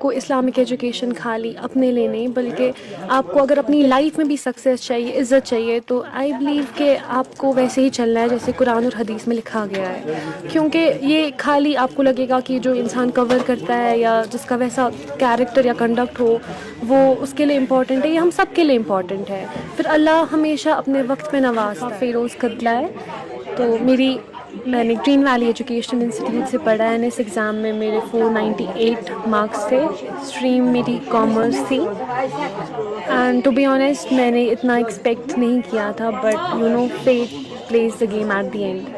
کو Islamic education خالی اپنے لیے نہیں بلکہ آپ کو اگر اپنی لائف میں بھی سکسیس چاہیے, عزت چاہیے, تو آئی بلیو کہ آپ کو ویسے ہی چلنا ہے جیسے قرآن اور حدیث میں لکھا گیا ہے. کیونکہ یہ خالی آپ کو لگے گا کہ جو انسان کور کرتا ہے یا جس کا ویسا کیریکٹر یا کنڈکٹ ہو وہ اس کے لیے امپورٹنٹ ہے, یہ ہم سب کے لیے امپورٹنٹ ہے. پھر اللہ ہمیشہ اپنے وقت میں نوازتا ہے. فیروز قدلہ ہے. تو میں نے گرین ویلی ایجوکیشن انسٹیٹیوٹ سے پڑھا ہے. اس ایگزام میں میرے 498 مارکس تھے. اسٹریم میری کامرس تھی. اینڈ ٹو بی آنیسٹ میں نے اتنا ایکسپیکٹ نہیں کیا تھا, but you know fate plays the game at the end.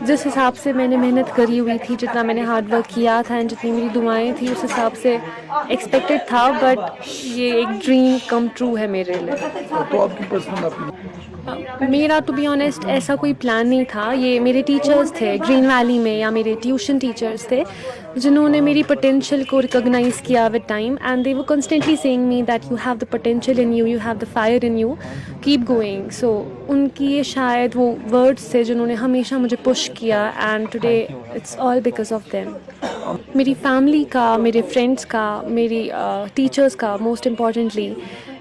جس حساب سے میں نے محنت کری ہوئی تھی, جتنا میں نے ہارڈ ورک کیا تھا اینڈ جتنی میری دعائیں تھیں اس حساب سے ایکسپیکٹڈ تھا, بٹ یہ ایک ڈریم کم ٹرو ہے میرے لیے. تو آپ کی پسند میرا ٹو بی آنیسٹ ایسا کوئی پلان نہیں تھا. یہ میرے ٹیچرز تھے گرین ویلی میں, یا میرے ٹیوشن ٹیچرز تھے جنہوں نے میری پوٹینشیل کو ریکگنائز کیا with time, and they were constantly seeing me that you have the potential in you, you have the fire in you, keep going. So ان کی یہ شاید وہ ورڈس تھے جنہوں نے ہمیشہ مجھے پش کیا, and today it's all because of them. میری فیملی کا, میرے فرینڈس کا, میری ٹیچرز کا, موسٹ امپورٹنٹلی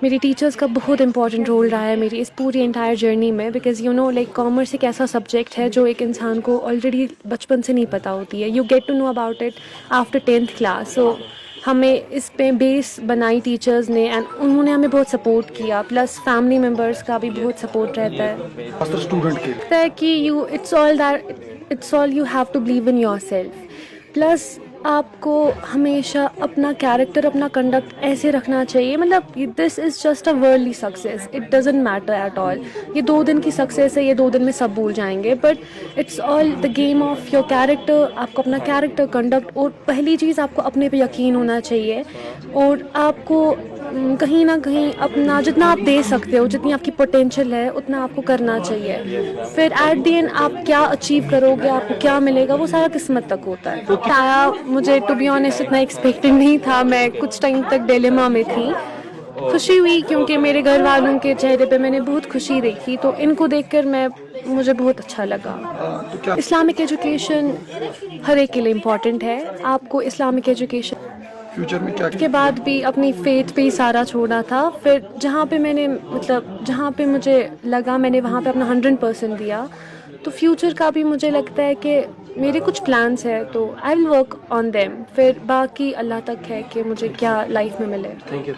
میری ٹیچرز کا بہت امپورٹنٹ رول رہا ہے میری اس پوری انٹائر جرنی میں. Because you know like commerce ایک ایسا سبجیکٹ ہے جو ایک انسان کو آلریڈی بچپن سے نہیں پتہ ہوتی ہے. You get to know about it after 10th class. So ہمیں اس پہ بیس بنائی ٹیچرز نے, اینڈ انہوں نے ہمیں بہت سپورٹ کیا. پلس فیملی ممبرس کا بھی بہت سپورٹ رہتا ہے. اسٹوڈنٹ کے لگتا ہے کہ it's all you have to believe in yourself. Plus آپ کو ہمیشہ اپنا کیریکٹر, اپنا کنڈکٹ ایسے رکھنا چاہیے, مطلب this is just a worldly success, it doesn't matter at all. یہ 2 دن کی سکسیز ہے, یہ 2 دن میں سب بھول جائیں گے, but it's all the game of your character. آپ کو اپنا کیریکٹر, کنڈکٹ, اور پہلی چیز آپ کو اپنے پہ یقین ہونا چاہیے, اور آپ کو کہیں نہ کہیں اپنا جتنا آپ دے سکتے ہو, جتنی آپ کی پوٹینشیل ہے اتنا آپ کو کرنا چاہیے. پھر ایٹ دی اینڈ آپ کیا اچیو کرو گے, آپ کو کیا ملے گا, وہ سارا قسمت تک ہوتا ہے. آیا مجھے ٹو بی آنیسٹ اتنا ایکسپیکٹڈ نہیں تھا. میں کچھ ٹائم تک ڈیلیما میں تھی. خوشی ہوئی کیونکہ میرے گھر والوں کے چہرے پہ میں نے بہت خوشی دیکھی, تو ان کو دیکھ کر مجھے بہت اچھا لگا. اسلامک ایجوکیشن ہر ایک کے لیے امپورٹنٹ ہے. آپ کو اسلامک ایجوکیشن فیوچر میں کیا کے بعد بھی اپنی فیتھ پہ ہی سارا چھوڑا تھا. پھر جہاں پہ میں نے جہاں پہ مجھے لگا میں نے وہاں پہ اپنا 100% دیا. تو فیوچر کا بھی مجھے لگتا ہے کہ میرے کچھ پلانس ہیں, تو آئی ول ورک آن دیم. پھر باقی اللہ تک ہے کہ مجھے کیا لائف میں ملے. Thank you.